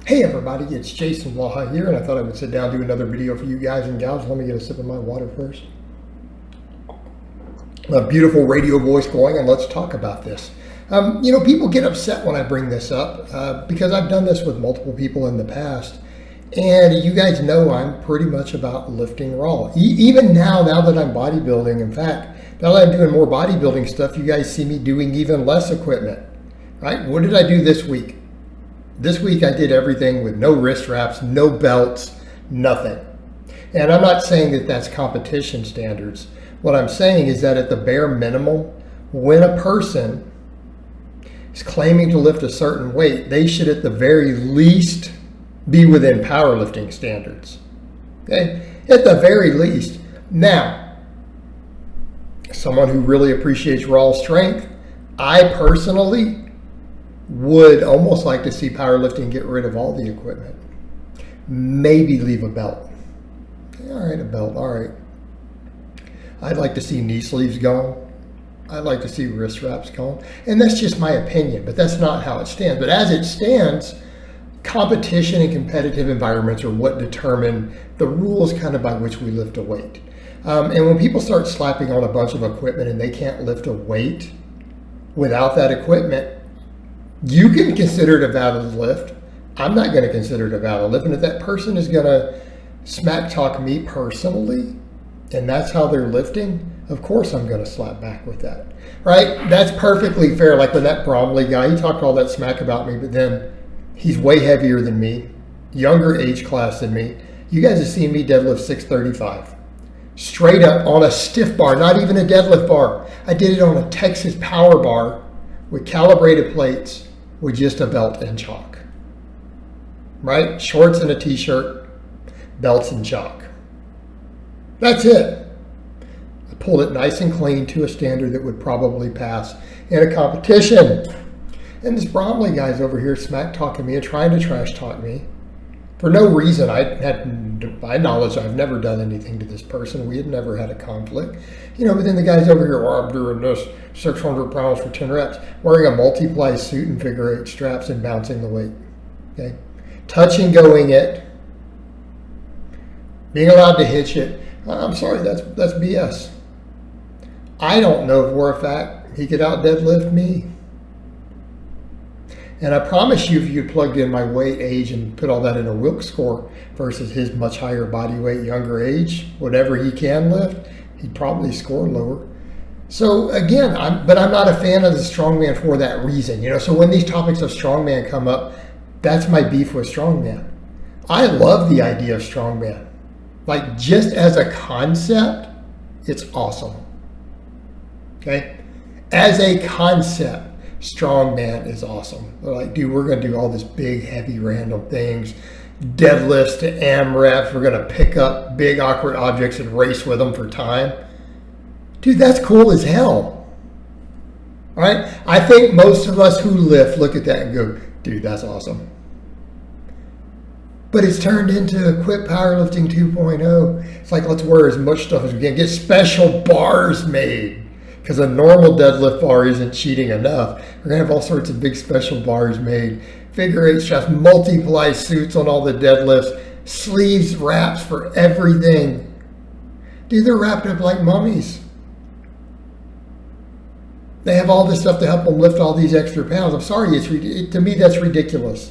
Hey everybody, it's Jason Blaha here, and I thought I would sit down and do another video for you guys and gals. Let me get a sip of my water first. A beautiful radio voice going, and let's talk about this. People get upset when I bring this up because I've done this with multiple people in the past, and you guys know I'm pretty much about lifting raw. Even now that I'm bodybuilding, in fact, now that I'm doing more bodybuilding stuff, you guys see me doing even less equipment, right? What did I do this week? This week I did everything with no wrist wraps, no belts, nothing. And I'm not saying that that's competition standards. What I'm saying is that at the bare minimum, when a person is claiming to lift a certain weight, they should at the very least be within powerlifting standards. Okay? At the very least. Now, someone who really appreciates raw strength, I personally would almost like to see powerlifting get rid of all the equipment. Maybe leave a belt. All right, a belt, all right. I'd like to see knee sleeves gone. I'd like to see wrist wraps gone. And that's just my opinion, but that's not how it stands. But as it stands, competition and competitive environments are what determine the rules kind of by which we lift a weight. And when people start slapping on a bunch of equipment and they can't lift a weight without that equipment, you can consider it a valid lift. I'm not going to consider it a valid lift. And if that person is going to smack talk me personally, and that's how they're lifting, of course I'm going to slap back with that, right? That's perfectly fair. Like with that Bromley guy, he talked all that smack about me, but then he's way heavier than me, younger age class than me. You guys have seen me deadlift 635. Straight up on a stiff bar, not even a deadlift bar. I did it on a Texas power bar with calibrated plates, with just a belt and chalk, right? Shorts and a t-shirt, belts and chalk. That's it. I pulled it nice and clean to a standard that would probably pass in a competition. And this Bromley guy's over here smack talking me and trying to trash talk me for no reason. I had my knowledge, I've never done anything to this person. We had never had a conflict. But then the guy's over here, I'm doing this 600 pounds for 10 reps, wearing a multiply suit and figure 8 straps and bouncing the weight. Okay? Touch and going it, being allowed to hitch it. I'm sorry, that's BS. I don't know for a fact he could out deadlift me. And I promise you, if you plugged in my weight, age, and put all that in a Wilks score versus his much higher body weight, younger age, whatever he can lift, he'd probably score lower. So again, I'm not a fan of the strongman for that reason. So when these topics of strongman come up, that's my beef with strongman. I love the idea of strongman. Like, just as a concept, it's awesome. Okay? As a concept, strongman is awesome. They're like, dude, we're going to do all this big, heavy, random things. Deadlifts to AMRAPs. We're going to pick up big, awkward objects and race with them for time. Dude, that's cool as hell. All right? I think most of us who lift look at that and go, dude, that's awesome. But it's turned into Equip Powerlifting 2.0. It's like, let's wear as much stuff as we can. Get special bars made. Because a normal deadlift bar isn't cheating enough. We're going to have all sorts of big special bars made. Figure 8 straps, multiply suits on all the deadlifts. Sleeves, wraps for everything. Dude, they're wrapped up like mummies. They have all this stuff to help them lift all these extra pounds. I'm sorry, to me that's ridiculous.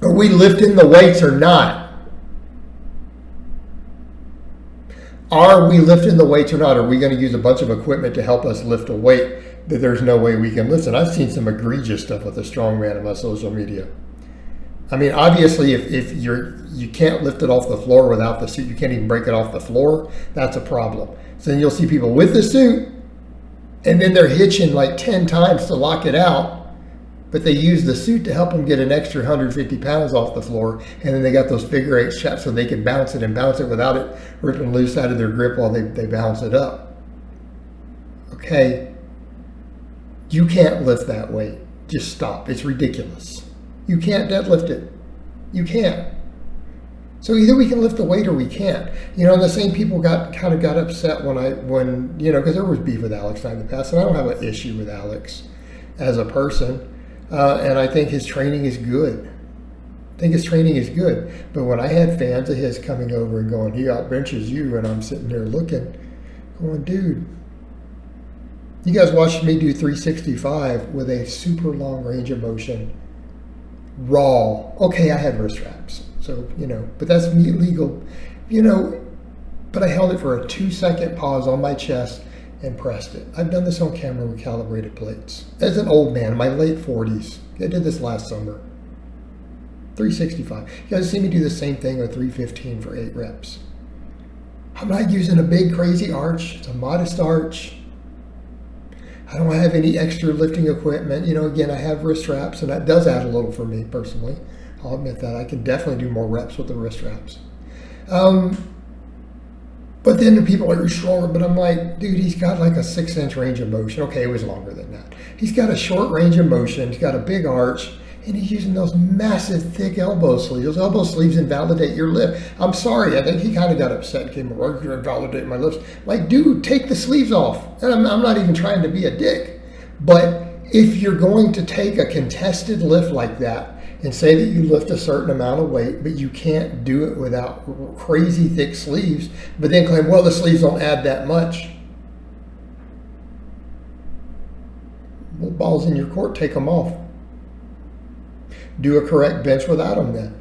Are we lifting the weights or not? Are we lifting the weights or not? Are we going to use a bunch of equipment to help us lift a weight that there's no way we can lift? And I've seen some egregious stuff with the strongman on my social media. I mean, obviously, if you can't lift it off the floor without the suit, you can't even break it off the floor, that's a problem. So then you'll see people with the suit, and then they're hitching like 10 times to lock it out, but they use the suit to help them get an extra 150 pounds off the floor, and then they got those figure 8 straps so they can bounce it without it ripping loose out of their grip while they bounce it up. Okay, you can't lift that weight. Just stop. It's ridiculous. You can't deadlift it. You can't. So either we can lift the weight or we can't. And the same people got upset when because there was beef with Alex in the past, and I don't have an issue with Alex as a person. And I think his training is good. think his training is good. But when I had fans of his coming over and going, he out benches you, and I'm sitting there looking, going, dude, you guys watched me do 365 with a super long range of motion, raw. Okay, I had wrist wraps, so, but that's legal, but I held it for a 2-second pause on my chest and pressed it. I've done this on camera with calibrated plates. As an old man, in my late 40s, I did this last summer. 365. You guys see me do the same thing with 315 for 8 reps. I'm not using a big crazy arch. It's a modest arch. I don't have any extra lifting equipment. Again, I have wrist wraps, and that does add a little for me personally. I'll admit that. I can definitely do more reps with the wrist wraps. But then the people are stronger, but I'm like, dude, he's got like a 6-inch range of motion. Okay, it was longer than that. He's got a short range of motion. He's got a big arch, and he's using those massive, thick elbow sleeves. Those elbow sleeves invalidate your lift. I'm sorry. I think he kind of got upset and came over, you're going to invalidate my lifts. Like, dude, take the sleeves off. And I'm not even trying to be a dick. But if you're going to take a contested lift like that and say that you lift a certain amount of weight, but you can't do it without crazy thick sleeves, but then claim, well, the sleeves don't add that much. Well, balls in your court, take them off. Do a correct bench without them then.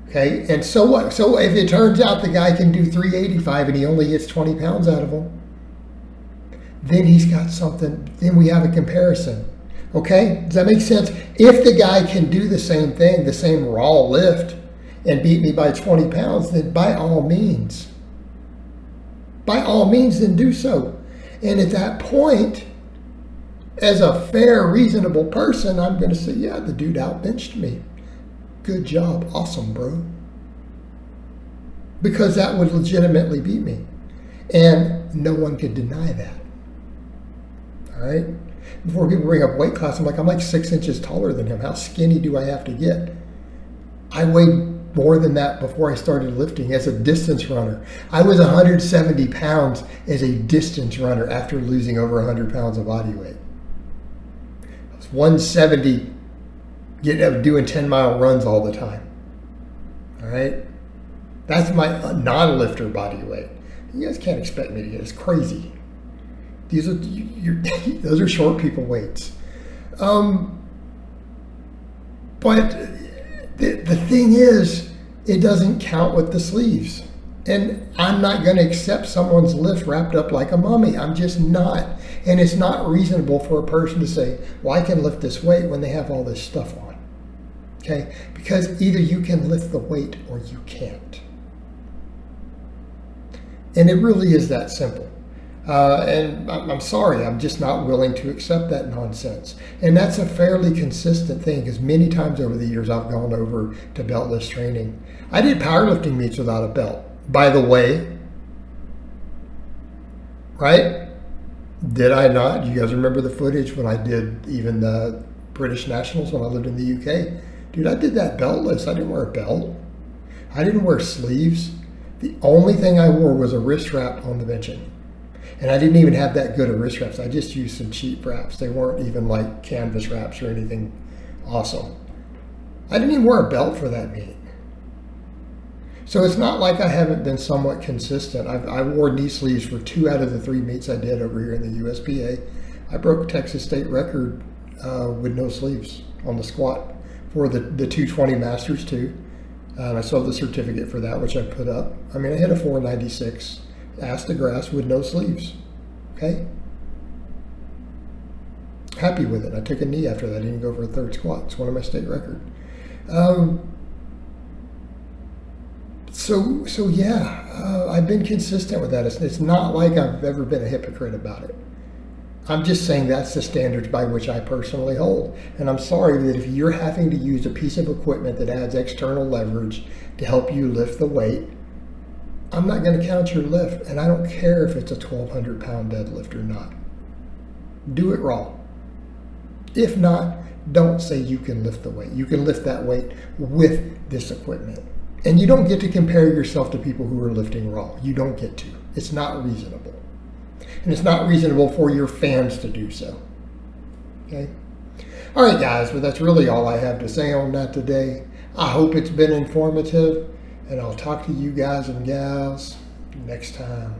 Okay, and so what? So if it turns out the guy can do 385 and he only gets 20 pounds out of them, then he's got something, then we have a comparison. Okay, does that make sense? If the guy can do the same thing, the same raw lift, and beat me by 20 pounds, then by all means, then do so. And at that point, as a fair, reasonable person, I'm going to say, yeah, the dude outbenched me. Good job. Awesome, bro. Because that would legitimately beat me. And no one could deny that. All right? Before people bring up weight class, I'm like 6 inches taller than him. How skinny do I have to get? I weighed more than that before I started lifting as a distance runner. I was 170 pounds as a distance runner after losing over 100 pounds of body weight. I was 170 doing 10-mile runs all the time. All right? That's my non-lifter body weight. You guys can't expect me to get. It's crazy. These are those are short people weights. But the thing is, it doesn't count with the sleeves. And I'm not going to accept someone's lift wrapped up like a mummy. I'm just not. And it's not reasonable for a person to say, well, I can lift this weight when they have all this stuff on. Okay? Because either you can lift the weight or you can't. And it really is that simple. And I'm sorry, I'm just not willing to accept that nonsense. And that's a fairly consistent thing, because many times over the years I've gone over to beltless training. I did powerlifting meets without a belt, by the way. Right? Did I not? You guys remember the footage when I did even the British Nationals when I lived in the UK? Dude, I did that beltless. I didn't wear a belt. I didn't wear sleeves. The only thing I wore was a wrist wrap on the benching. And I didn't even have that good of wrist wraps. I just used some cheap wraps. They weren't even like canvas wraps or anything awesome. I didn't even wear a belt for that meet. So it's not like I haven't been somewhat consistent. I wore knee sleeves for 2 out of the 3 meets I did over here in the USPA. I broke Texas state record with no sleeves on the squat for the 220 Masters too. I still have the certificate for that, which I put up. I mean, I hit a 496 ass to grass with no sleeves. Okay? Happy with it. I took a knee after that. I didn't go for a third squat. It's one of my state record. So yeah, I've been consistent with that. It's not like I've ever been a hypocrite about it. I'm just saying that's the standards by which I personally hold. And I'm sorry that if you're having to use a piece of equipment that adds external leverage to help you lift the weight, I'm not going to count your lift. And I don't care if it's a 1,200 pound deadlift or not. Do it raw. If not, don't say you can lift the weight. You can lift that weight with this equipment. And you don't get to compare yourself to people who are lifting raw. You don't get to. It's not reasonable. And it's not reasonable for your fans to do so. Okay? All right, guys, but that's really all I have to say on that today. I hope it's been informative, and I'll talk to you guys and gals next time.